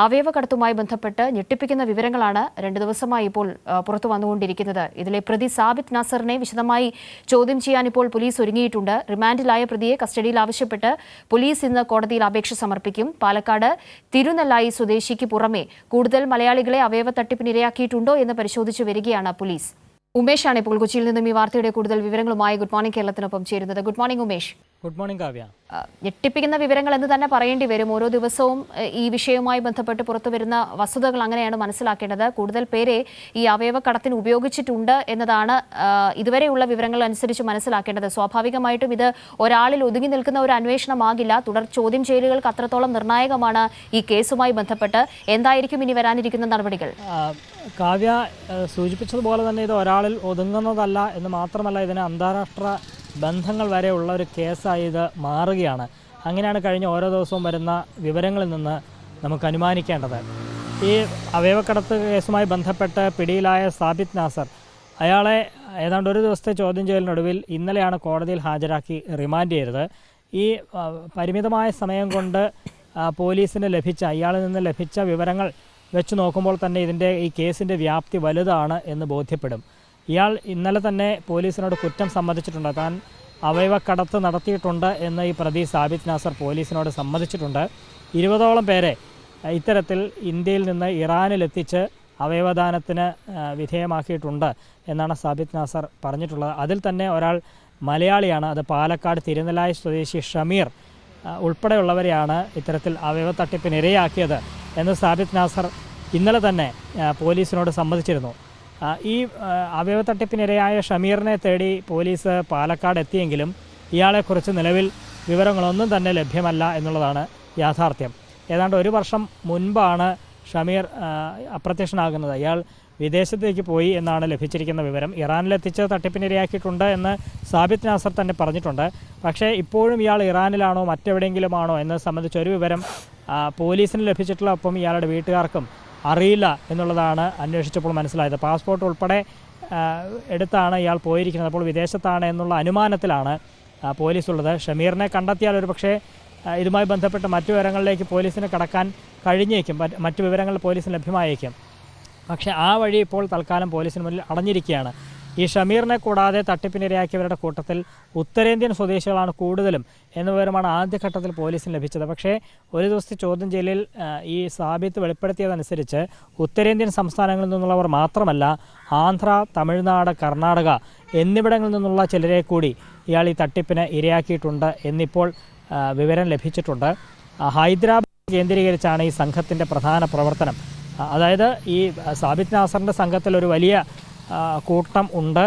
അവയവക്കടത്തുമായി ബന്ധപ്പെട്ട് ഞെട്ടിപ്പിക്കുന്ന വിവരങ്ങളാണ് 2 ദിവസമായി ഇപ്പോൾ പുറത്തു വന്നുകൊണ്ടിരിക്കുന്നത്. ഇതിലെ പ്രതി സാബിത് നാസറിനെ വിശദമായി ചോദ്യം ചെയ്യാൻ ഇപ്പോൾ പോലീസ് ഒരുങ്ങിയിട്ടുണ്ട്. റിമാൻഡിലായ പ്രതിയെ കസ്റ്റഡിയിൽ ആവശ്യപ്പെട്ട് പോലീസ് ഇന്ന് കോടതിയിൽ അപേക്ഷ സമർപ്പിക്കും. പാലക്കാട് തിരുനെല്ലായി സ്വദേശിക്ക് പുറമെ കൂടുതൽ മലയാളികളെ അവയവ തട്ടിപ്പിന് ഇരയാക്കിയിട്ടുണ്ടോ എന്ന് പരിശോധിച്ചു വരികയാണ് പോലീസ്. ഉമേഷാണ് ഇപ്പോൾ കൊച്ചിയിൽ നിന്നും ഈ വാർത്തയുടെ കൂടുതൽ വിവരങ്ങളുമായി ഗുഡ് മോർണിംഗ് കേരളത്തിനൊപ്പം ചേരുന്നത്. Good morning Umesh. Good morning Kavya. ഞെട്ടിപ്പിക്കുന്ന വിവരങ്ങൾ എന്ന് തന്നെ പറയേണ്ടി വരും. ഓരോ ദിവസവും ഈ വിഷയവുമായി ബന്ധപ്പെട്ട് പുറത്തു വരുന്ന വസ്തുതകൾ അങ്ങനെയാണ് മനസ്സിലാക്കേണ്ടത്. കൂടുതൽ പേരെ ഈ അവയവക്കടത്തിന് ഉപയോഗിച്ചിട്ടുണ്ട് എന്നതാണ് ഇതുവരെയുള്ള വിവരങ്ങൾ അനുസരിച്ച് മനസ്സിലാക്കേണ്ടത്. സ്വാഭാവികമായിട്ടും ഇത് ഒരാളിൽ ഒതുങ്ങി നിൽക്കുന്ന ഒരു അന്വേഷണമാകില്ല. തുടർ ചോദ്യം ചെയ്യലുകൾക്ക് അത്രത്തോളം നിർണായകമാണ് ഈ കേസുമായി ബന്ധപ്പെട്ട്. എന്തായിരിക്കും ഇനി വരാനിരിക്കുന്ന നടപടികൾ? കാവ്യ സൂചിപ്പിച്ചതുപോലെ തന്നെ ഇത് ഒരാളിൽ ഒതുങ്ങുന്നതല്ല എന്ന് മാത്രമല്ല, ഇതിന് അന്താരാഷ്ട്ര ബന്ധങ്ങൾ വരെയുള്ള ഒരു കേസായി ഇത് മാറുകയാണ്. അങ്ങനെയാണ് കഴിഞ്ഞ ഓരോ ദിവസവും വരുന്ന വിവരങ്ങളിൽ നിന്ന് നമുക്ക് അനുമാനിക്കേണ്ടത്. ഈ അവയവക്കടത്ത് കേസുമായി ബന്ധപ്പെട്ട് പിടിയിലായ സാബിത് നാസർ, അയാളെ ഏതാണ്ട് ഒരു ദിവസത്തെ ചോദ്യം ചെയ്യലിനൊടുവിൽ ഇന്നലെയാണ് കോടതിയിൽ ഹാജരാക്കി റിമാൻഡ് ചെയ്തത്. ഈ പരിമിതമായ സമയം കൊണ്ട് പോലീസിന് ഇയാളിൽ നിന്ന് ലഭിച്ച വിവരങ്ങൾ വെച്ച് നോക്കുമ്പോൾ തന്നെ ഈ കേസിൻ്റെ വ്യാപ്തി വലുതാണ് എന്ന് ബോധ്യപ്പെടും. ഇയാൾ ഇന്നലെ തന്നെ പോലീസിനോട് കുറ്റം സമ്മതിച്ചിട്ടുണ്ട്. താൻ അവയവക്കടത്ത് നടത്തിയിട്ടുണ്ട് എന്ന് ഈ പ്രതി സാബിത് നാസർ പോലീസിനോട് സമ്മതിച്ചിട്ടുണ്ട്. 20ഓളം പേരെ ഇത്തരത്തിൽ ഇന്ത്യയിൽ നിന്ന് ഇറാനിലെത്തിച്ച് അവയവദാനത്തിന് വിധേയമാക്കിയിട്ടുണ്ട് എന്നാണ് സാബിത് നാസർ പറഞ്ഞിട്ടുള്ളത്. അതിൽ തന്നെ ഒരാൾ മലയാളിയാണ്. അത് പാലക്കാട് തിരുനെല്ലായി സ്വദേശി ഷമീർ ഉൾപ്പെടെയുള്ളവരെയാണ് ഇത്തരത്തിൽ അവയവ തട്ടിപ്പിന് ഇരയാക്കിയത് എന്ന് സാബിത് നാസർ ഇന്നലെ തന്നെ പോലീസിനോട് സമ്മതിച്ചിരുന്നു. ഈ അവയവ തട്ടിപ്പിനിരയായ ഷമീറിനെ തേടി പോലീസ് പാലക്കാട് എത്തിയെങ്കിലും ഇയാളെക്കുറിച്ച് നിലവിൽ വിവരങ്ങളൊന്നും തന്നെ ലഭ്യമല്ല എന്നുള്ളതാണ് യാഥാർത്ഥ്യം. ഏതാണ്ട് 1 വർഷം മുൻപാണ് ഷമീർ അപ്രത്യക്ഷനാകുന്നത്. ഇയാൾ വിദേശത്തേക്ക് പോയി എന്നാണ് ലഭിച്ചിരിക്കുന്ന വിവരം. ഇറാനിലെത്തിച്ച് തട്ടിപ്പിനിരയാക്കിയിട്ടുണ്ട് എന്ന് സാബിത് നാസർ തന്നെ പറഞ്ഞിട്ടുണ്ട്. പക്ഷേ ഇപ്പോഴും ഇയാൾ ഇറാനിലാണോ മറ്റെവിടെയെങ്കിലുമാണോ എന്നത് സംബന്ധിച്ച് ഒരു വിവരം പോലീസിന് ലഭിച്ചിട്ടുള്ള, ഒപ്പം ഇയാളുടെ വീട്ടുകാർക്കും അറിയില്ല എന്നുള്ളതാണ് അന്വേഷിച്ചപ്പോൾ മനസ്സിലായത്. പാസ്പോർട്ട് ഉൾപ്പെടെ എടുത്താണ് ഇയാൾ പോയിരിക്കുന്നത്. അപ്പോൾ വിദേശത്താണ് എന്നുള്ള അനുമാനത്തിലാണ് പോലീസ് ഉള്ളത്. ഷമീറിനെ കണ്ടെത്തിയാൽ ഒരു പക്ഷേ ഇതുമായി ബന്ധപ്പെട്ട് മറ്റു വിവരങ്ങളിലേക്ക് പോലീസിന് കടക്കാൻ കഴിഞ്ഞേക്കും, മറ്റു വിവരങ്ങൾ പോലീസിന് ലഭ്യമായേക്കും. പക്ഷേ ആ വഴി ഇപ്പോൾ തൽക്കാലം പോലീസിന് മുന്നിൽ അടഞ്ഞിരിക്കുകയാണ്. ഈ ഷമീറിനെ കൂടാതെ തട്ടിപ്പിനിരയാക്കിയവരുടെ കൂട്ടത്തിൽ ഉത്തരേന്ത്യൻ സ്വദേശികളാണ് കൂടുതലും എന്ന വിവരമാണ് ആദ്യഘട്ടത്തിൽ പോലീസിന് ലഭിച്ചത്. പക്ഷേ ഒരു ദിവസത്തെ ചോദ്യം ചെയ്യലിൽ ഈ സാബിത്ത് വെളിപ്പെടുത്തിയതനുസരിച്ച് ഉത്തരേന്ത്യൻ സംസ്ഥാനങ്ങളിൽ നിന്നുള്ളവർ മാത്രമല്ല, ആന്ധ്ര, തമിഴ്നാട്, കർണാടക എന്നിവിടങ്ങളിൽ നിന്നുള്ള ചിലരെ കൂടി ഇയാൾ ഈ തട്ടിപ്പിന് ഇരയാക്കിയിട്ടുണ്ട് എന്നിപ്പോൾ വിവരം ലഭിച്ചിട്ടുണ്ട്. ഹൈദരാബാദ് കേന്ദ്രീകരിച്ചാണ് ഈ സംഘത്തിൻ്റെ പ്രധാന പ്രവർത്തനം. അതായത് ഈ സാബിത് നാസറിൻ്റെ സംഘത്തിൽ ഒരു വലിയ കൂട്ടം ഉണ്ട്.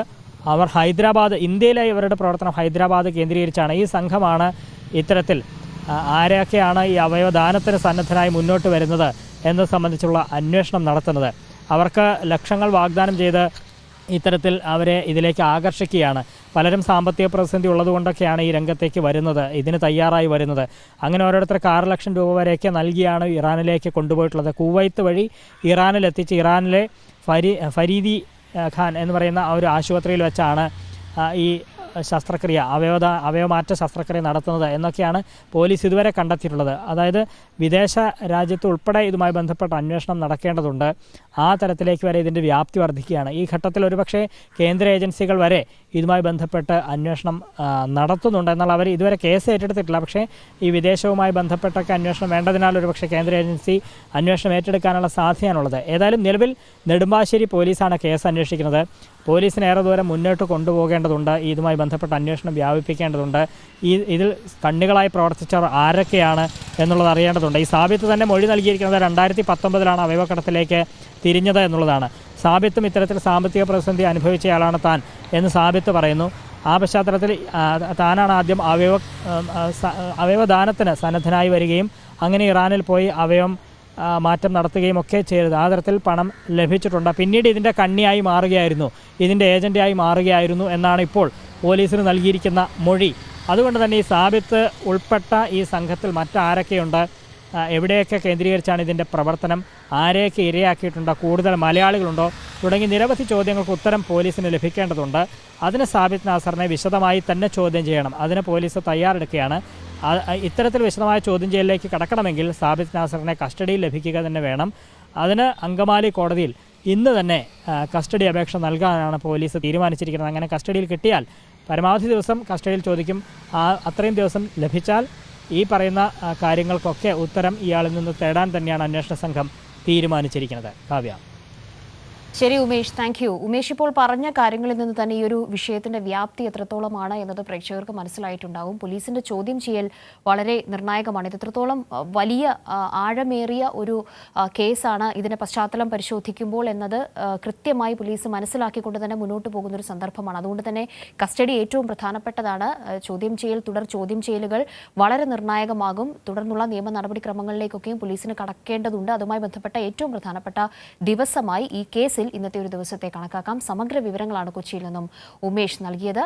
അവർ ഹൈദരാബാദ്, ഇന്ത്യയിലെ ഇവരുടെ പ്രവർത്തനം ഹൈദരാബാദ് കേന്ദ്രീകരിച്ചാണ്. ഈ സംഘമാണ് ഇത്തരത്തിൽ ആരൊക്കെയാണ് ഈ അവയവദാനത്തിന് സന്നദ്ധരായി മുന്നോട്ട് വരുന്നത് എന്നത് സംബന്ധിച്ചുള്ള അന്വേഷണം നടത്തുന്നത്. അവർക്ക് ലക്ഷങ്ങൾ വാഗ്ദാനം ചെയ്ത് ഇത്തരത്തിൽ അവരെ ഇതിലേക്ക് ആകർഷിക്കുകയാണ്. പലരും സാമ്പത്തിക പ്രതിസന്ധി ഉള്ളതുകൊണ്ടൊക്കെയാണ് ഈ രംഗത്തേക്ക് വരുന്നത്, ഇതിന് തയ്യാറായി വരുന്നത്. അങ്ങനെ ഓരോരുത്തർക്ക് 6 ലക്ഷം രൂപ വരെയൊക്കെ നൽകിയാണ് ഇറാനിലേക്ക് കൊണ്ടുപോയിട്ടുള്ളത്. കുവൈത്ത് വഴി ഇറാനിലെത്തിച്ച് ഇറാനിലെ ഫരീദി ഖാൻ എന്ന് പറയുന്ന ആ ഒരു ആശുപത്രിയിൽ വെച്ചാണ് ഈ ശസ്ത്രക്രിയ, അവയവമാറ്റ ശസ്ത്രക്രിയ നടത്തുന്നത് എന്നൊക്കെയാണ് പോലീസ് ഇതുവരെ കണ്ടെത്തിയിട്ടുള്ളത്. അതായത് വിദേശ രാജ്യത്ത് ഉൾപ്പെടെ ഇതുമായി ബന്ധപ്പെട്ട അന്വേഷണം നടക്കേണ്ടതുണ്ട്. ആ തരത്തിലേക്ക് വരെ ഇതിൻ്റെ വ്യാപ്തി വർദ്ധിക്കുകയാണ്. ഈ ഘട്ടത്തിൽ ഒരുപക്ഷെ കേന്ദ്ര ഏജൻസികൾ വരെ ഇതുമായി ബന്ധപ്പെട്ട് അന്വേഷണം നടത്തുന്നുണ്ട്. എന്നാൽ അവർ ഇതുവരെ കേസ് ഏറ്റെടുത്തിട്ടില്ല. പക്ഷേ ഈ വിദേശവുമായി ബന്ധപ്പെട്ടൊക്കെ അന്വേഷണം വേണ്ടതിനാൽ ഒരുപക്ഷെ കേന്ദ്ര ഏജൻസി അന്വേഷണം ഏറ്റെടുക്കാനുള്ള സാധ്യതയാണുള്ളത്. ഏതായാലും നിലവിൽ നെടുമ്പാശ്ശേരി പോലീസാണ് കേസ് അന്വേഷിക്കുന്നത്. പോലീസിന് ഏറെ ദൂരം മുന്നോട്ട് കൊണ്ടുപോകേണ്ടതുണ്ട്. ഇതുമായി ബന്ധപ്പെട്ട അന്വേഷണം വ്യാപിപ്പിക്കേണ്ടതുണ്ട്. ഇതിൽ കണ്ണികളായി പ്രവർത്തിച്ചവർ ആരൊക്കെയാണ് എന്നുള്ളത് അറിയേണ്ടതുണ്ട്. ഈ സാബിത്ത് തന്നെ മൊഴി നൽകിയിരിക്കുന്നത് 2019 അവയവക്കടത്തിലേക്ക് തിരിഞ്ഞത് എന്നുള്ളതാണ്. സാബിത്തും ഇത്തരത്തിൽ സാമ്പത്തിക പ്രതിസന്ധി അനുഭവിച്ചയാളാണ് താൻ എന്ന് സാബിത്ത് പറയുന്നു. ആ പശ്ചാത്തലത്തിൽ താനാണ് ആദ്യം അവയവദാനത്തിന് സന്നദ്ധനായി വരികയും അങ്ങനെ ഇറാനിൽ പോയി അവയവം മാറ്റം നടത്തുകയും ഒക്കെ ചെയ്തത്. ആ തരത്തിൽ പണം ലഭിച്ചിട്ടുണ്ട്. പിന്നീട് ഇതിൻ്റെ കണ്ണിയായി മാറുകയായിരുന്നു, ഇതിൻ്റെ ഏജൻ്റായി മാറുകയായിരുന്നു എന്നാണ് ഇപ്പോൾ പോലീസിന് നൽകിയിരിക്കുന്ന മൊഴി. അതുകൊണ്ട് തന്നെ ഈ സാബിത്ത് ഉൾപ്പെട്ട ഈ സംഘത്തിൽ മറ്റാരൊക്കെയുണ്ട്, എവിടെയൊക്കെ കേന്ദ്രീകരിച്ചാണ് ഇതിൻ്റെ പ്രവർത്തനം, ആരെയൊക്കെ ഇരയാക്കിയിട്ടുണ്ട്, കൂടുതൽ മലയാളികളുണ്ടോ തുടങ്ങി നിരവധി ചോദ്യങ്ങൾക്ക് ഉത്തരം പോലീസിന് ലഭിക്കേണ്ടതുണ്ട്. അതിന് സാബിത് നാസറിനെ വിശദമായി തന്നെ ചോദ്യം ചെയ്യണം. അതിന് പോലീസ് തയ്യാറെടുക്കുകയാണ്. ഇത്തരത്തിൽ വിശദമായ ചോദ്യം ചെയ്യലിലേക്ക് കടക്കണമെങ്കിൽ സാബിത് നാസറിനെ കസ്റ്റഡിയിൽ ലഭിക്കുക തന്നെ വേണം. അതിന് അങ്കമാലി കോടതിയിൽ ഇന്ന് തന്നെ കസ്റ്റഡി അപേക്ഷ നൽകാനാണ് പോലീസ് തീരുമാനിച്ചിരിക്കുന്നത്. അങ്ങനെ കസ്റ്റഡിയിൽ കിട്ടിയാൽ പരമാവധി ദിവസം കസ്റ്റഡിയിൽ ചോദിക്കും. അത്രയും ദിവസം ലഭിച്ചാൽ ഈ പറയുന്ന കാര്യങ്ങൾക്കൊക്കെ ഉത്തരം ഇയാളിൽ നിന്ന് തേടാൻ തന്നെയാണ് അന്വേഷണ സംഘം തീരുമാനിച്ചിരിക്കുന്നത്. കാവ്യ. ശരി ഉമേഷ്, താങ്ക് യു. ഉമേഷ് ഇപ്പോൾ പറഞ്ഞ കാര്യങ്ങളിൽ നിന്ന് തന്നെ ഈ ഒരു വിഷയത്തിന്റെ വ്യാപ്തി എത്രത്തോളമാണ് എന്നത് പ്രേക്ഷകർക്ക് മനസ്സിലായിട്ടുണ്ടാകും. പോലീസിന്റെ ചോദ്യം ചെയ്യൽ വളരെ നിർണായകമാണ്. ഇത് എത്രത്തോളം വലിയ ആഴമേറിയ ഒരു കേസാണ് ഇതിന്റെ പശ്ചാത്തലം പരിശോധിക്കുമ്പോൾ എന്നത് കൃത്യമായി പോലീസ് മനസ്സിലാക്കിക്കൊണ്ട് തന്നെ മുന്നോട്ട് പോകുന്ന ഒരു സന്ദർഭമാണ്. അതുകൊണ്ട് തന്നെ കസ്റ്റഡി ഏറ്റവും പ്രധാനപ്പെട്ടതാണ്. ചോദ്യം ചെയ്യൽ, തുടർ ചോദ്യം ചെയ്യലുകൾ വളരെ നിർണായകമാകും. തുടർന്നുള്ള നിയമ നടപടിക്രമങ്ങളിലേക്കൊക്കെയും പോലീസിന് കടക്കേണ്ടതുണ്ട്. അതുമായി ബന്ധപ്പെട്ട ഏറ്റവും പ്രധാനപ്പെട്ട ദിവസമായി ഈ കേസിൽ ഇന്നത്തെ ഒരു ദിവസത്തെ കണക്കാക്കാം. സമഗ്ര വിവരങ്ങളാണ് കൊച്ചിയിൽ നിന്നും ഉമേഷ് നൽകിയത്.